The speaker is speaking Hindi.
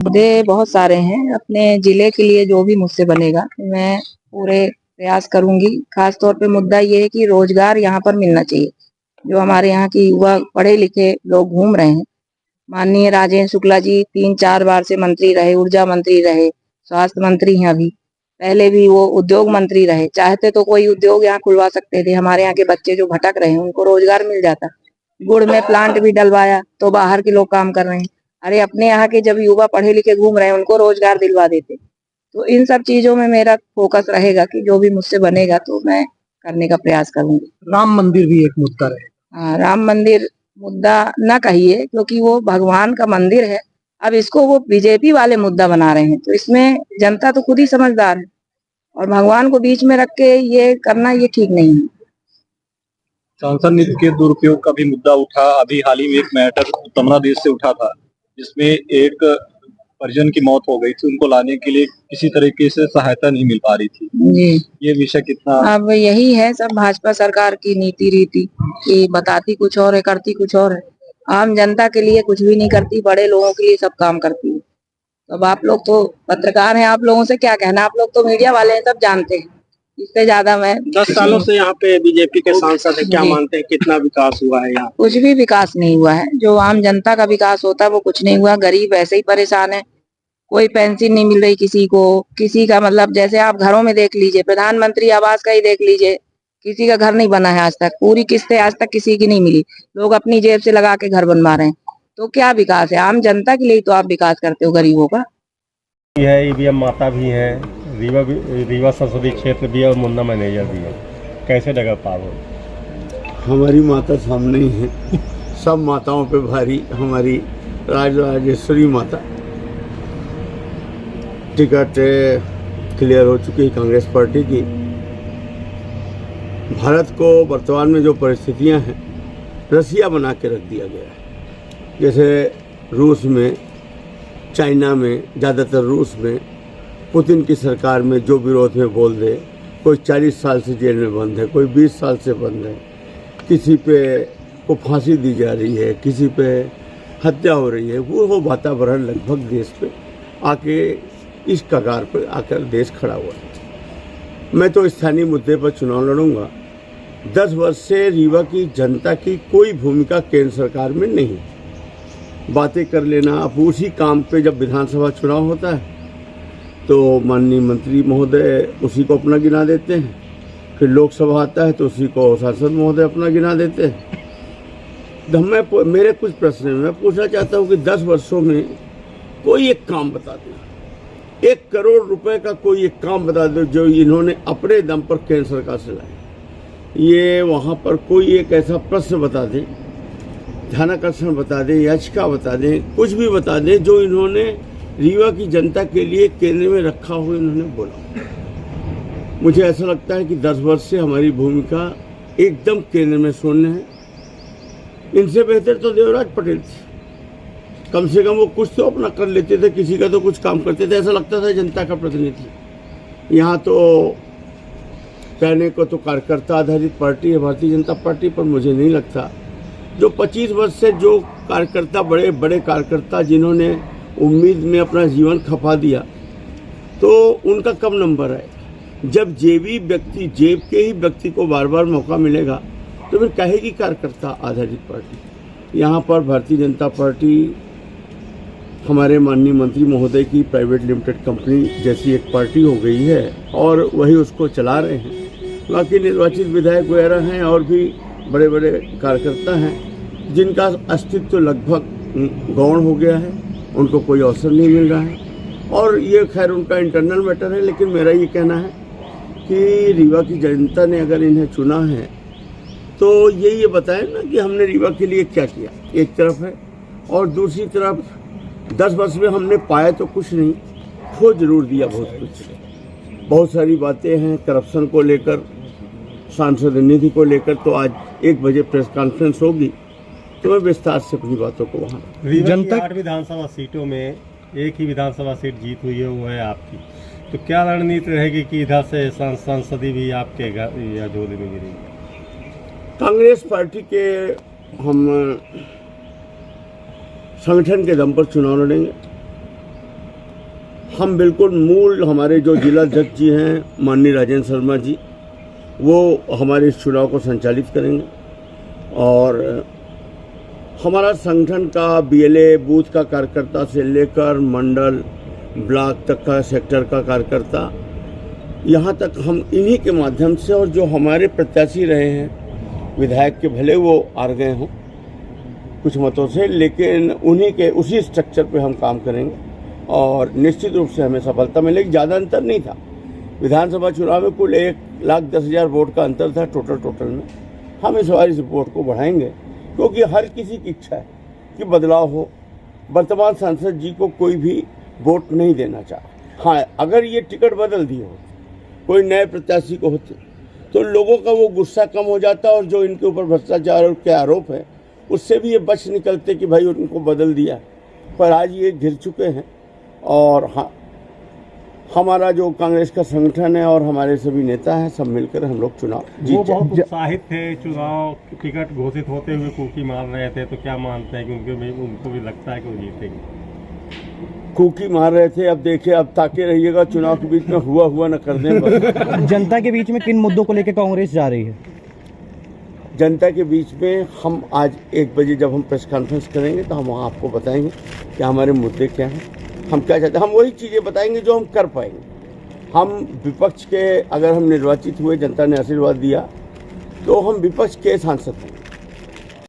मुद्दे बहुत सारे हैं। अपने जिले के लिए जो भी मुझसे बनेगा मैं पूरे प्रयास करूंगी। खास तौर पे मुद्दा ये है कि रोजगार यहाँ पर मिलना चाहिए। जो हमारे यहाँ की युवा पढ़े लिखे लोग घूम रहे हैं। माननीय राजेंद्र शुक्ला जी 3-4 बार से मंत्री रहे, ऊर्जा मंत्री रहे, स्वास्थ्य मंत्री हैं अभी। पहले भी वो उद्योग मंत्री रहे। चाहते तो कोई उद्योग यहाँ खुलवा सकते थे। हमारे यहाँ के बच्चे जो भटक रहे हैं उनको रोजगार मिल जाता। गुड़ में प्लांट भी डलवाया तो बाहर के लोग काम कर रहे हैं। अरे अपने यहाँ के जब युवा पढ़े लिखे घूम रहे हैं उनको रोजगार दिलवा देते। तो इन सब चीजों में मेरा फोकस रहेगा कि जो भी मुझसे बनेगा तो मैं करने का प्रयास करूंगी। राम मंदिर भी एक मुद्दा रहे। हाँ, राम मंदिर मुद्दा ना कहिए, क्योंकि वो भगवान का मंदिर है। अब इसको वो बीजेपी वाले मुद्दा बना रहे हैं, तो इसमें जनता तो खुद ही समझदार है और भगवान को बीच में रख के ये करना ये ठीक नहीं है। सांसद निधि के दुरुपयोग का भी मुद्दा उठा। अभी हाल ही में एक मैटर उत्तमरा देश से उठा था, जिसमें एक परिजन की मौत हो गई थी। उनको लाने के लिए किसी तरीके से सहायता नहीं मिल पा रही थी। जी, ये विषय कितना अब यही है सब भाजपा सरकार की नीति रीति कि बताती कुछ और है, करती कुछ और है। आम जनता के लिए कुछ भी नहीं करती, बड़े लोगों के लिए सब काम करती है। अब आप लोग तो पत्रकार हैं, आप लोगों से क्या कहना, आप लोग तो मीडिया वाले हैं, सब जानते हैं। इससे ज्यादा मैं 10 सालों से यहाँ पे बीजेपी के सांसद है, क्या मानते हैं कितना विकास हुआ है यहाँ? कुछ भी विकास नहीं हुआ है। जो आम जनता का विकास होता है वो कुछ नहीं हुआ। गरीब ऐसे ही परेशान है। कोई पेंशन नहीं मिल रही किसी को, किसी का मतलब जैसे आप घरों में देख लीजिए, प्रधानमंत्री आवास का ही देख लीजिए, किसी का घर नहीं बना है आज तक। पूरी किस्तें आज तक किसी की नहीं मिली। लोग अपनी जेब से लगा के घर बनवा रहे हैं। तो क्या विकास है? आम जनता के लिए तो आप विकास करते हो, गरीबों का। है ईवीएम माता भी हैं, रीवा संसदीय क्षेत्र भी है और मुन्ना मैनेजर भी है। कैसे डगर पार हो? हमारी माता सामने ही है। सब माताओं पे भारी हमारी राजराजेश्वरी माता। टिकट क्लियर हो चुकी है कांग्रेस पार्टी की। भारत को वर्तमान में जो परिस्थितियां हैं, रसिया बना के रख दिया गया है। जैसे रूस में, चाइना में, ज़्यादातर रूस में पुतिन की सरकार में जो विरोध में बोल दे, कोई 40 साल से जेल में बंद है, कोई 20 साल से बंद है, किसी पे को फांसी दी जा रही है, किसी पे हत्या हो रही है। वो वातावरण लगभग देश पे आके इस कगार पर आकर देश खड़ा हुआ है। मैं तो स्थानीय मुद्दे पर चुनाव लड़ूंगा। 10 वर्ष से रीवा की जनता की कोई भूमिका केंद्र सरकार में नहीं। बातें कर लेना, अब उसी काम पे जब विधानसभा चुनाव होता है तो माननीय मंत्री महोदय उसी को अपना गिना देते हैं, फिर लोकसभा आता है तो उसी को सांसद महोदय अपना गिना देते हैं। मेरे कुछ प्रश्न हैं, मैं पूछना चाहता हूँ कि 10 वर्षों में कोई एक काम बता दो, 1 करोड़ रुपए का कोई एक काम बता दो जो इन्होंने अपने दम पर केंद्र सरकार से लाए। ये वहाँ पर कोई एक ऐसा प्रश्न बता दें, ध्यानाकर्षण बता दें, याचिका बता दें, कुछ भी बता दें जो इन्होंने रीवा की जनता के लिए केंद्र में रखा हुआ इन्होंने बोला। मुझे ऐसा लगता है कि 10 वर्ष से हमारी भूमिका एकदम केंद्र में शून्य है। इनसे बेहतर तो देवराज पटेल थे। कम से कम वो कुछ तो अपना कर लेते थे, किसी का तो कुछ काम करते थे। ऐसा लगता था जनता का प्रतिनिधि। यहाँ तो कहने को तो कार्यकर्ता आधारित पार्टी है भारतीय जनता पार्टी, पर मुझे नहीं लगता जो 25 वर्ष से जो कार्यकर्ता, बड़े बड़े कार्यकर्ता जिन्होंने उम्मीद में अपना जीवन खपा दिया, तो उनका कम नंबर है। जब जेब के ही व्यक्ति को बार बार मौका मिलेगा तो फिर कहेगी कार्यकर्ता आधारित पार्टी। यहाँ पर भारतीय जनता पार्टी हमारे माननीय मंत्री महोदय की प्राइवेट लिमिटेड कंपनी जैसी एक पार्टी हो गई है और वही उसको चला रहे हैं। बाकी निर्वाचित विधायक वगैरह हैं और भी बड़े बड़े कार्यकर्ता हैं जिनका अस्तित्व लगभग गौण हो गया है, उनको कोई अवसर नहीं मिल रहा है। और ये खैर उनका इंटरनल मैटर है, लेकिन मेरा ये कहना है कि रीवा की जनता ने अगर इन्हें चुना है तो ये बताएं ना कि हमने रीवा के लिए क्या किया, एक तरफ है। और दूसरी तरफ 10 वर्ष में हमने पाया तो कुछ नहीं, खो जरूर दिया बहुत कुछ। बहुत सारी बातें हैं करप्शन को लेकर, सांसद निधि को लेकर। तो आज 1 बजे प्रेस कॉन्फ्रेंस होगी तो मैं विस्तार से अपनी बातों को वहाँ। जनता 8 विधानसभा सीटों में एक ही विधानसभा सीट जीत हुई है, वो है आपकी। तो क्या रणनीति रहेगी कि इधर से सांसदी भी आपके या झोले में गिरेगी? कांग्रेस पार्टी के हम संगठन के दम पर चुनाव लड़ेंगे। हम बिल्कुल मूल हमारे जो जिला अध्यक्ष जी हैं माननीय राजेंद्र शर्मा जी, वो हमारे इस चुनाव को संचालित करेंगे और हमारा संगठन का बीएलए बूथ का कार्यकर्ता से लेकर मंडल ब्लॉक तक का सेक्टर का कार्यकर्ता, यहाँ तक हम इन्हीं के माध्यम से, और जो हमारे प्रत्याशी रहे हैं विधायक के, भले वो हार गए हों कुछ मतों से, लेकिन उन्हीं के उसी स्ट्रक्चर पे हम काम करेंगे और निश्चित रूप से हमें सफलता मिलेगी। ज़्यादा अंतर नहीं था विधानसभा चुनाव में, कुल 1,10,000 वोट का अंतर था टोटल में। हम इस बार इस वोट को बढ़ाएंगे क्योंकि हर किसी की इच्छा है कि बदलाव हो। वर्तमान सांसद जी को कोई भी वोट नहीं देना चाहा। हाँ, अगर ये टिकट बदल दी हो, कोई नए प्रत्याशी को होते, तो लोगों का वो गुस्सा कम हो जाता और जो इनके ऊपर भ्रष्टाचार के आरोप है उससे भी ये बच निकलते कि भाई उनको बदल दिया। पर आज ये घिर चुके हैं और हाँ, हमारा जो कांग्रेस का संगठन है और हमारे सभी नेता हैं, सब मिलकर हम लोग चुनाव जीत वो बहुत जाएंगे। उत्साहित थे, चुनाव टिकट घोषित होते हुए कुकी मार रहे थे, तो क्या मानते हैं कि उनको भी लगता है कि वो जीतेंगे? कुकी मार रहे थे, अब देखिए, अब ताके रहिएगा, चुनाव के बीच में हुआ न कर दें बस। जनता के बीच में किन मुद्दों को लेकर कांग्रेस जा रही है? जनता के बीच में हम आज 1 बजे जब हम प्रेस कॉन्फ्रेंस करेंगे तो हम वहाँ आपको बताएंगे कि हमारे मुद्दे क्या हैं, हम क्या चाहते हैं। हम वही चीज़ें बताएंगे जो हम कर पाएंगे। हम विपक्ष के, अगर हम निर्वाचित हुए, जनता ने आशीर्वाद दिया, तो हम विपक्ष के सांसद हैं।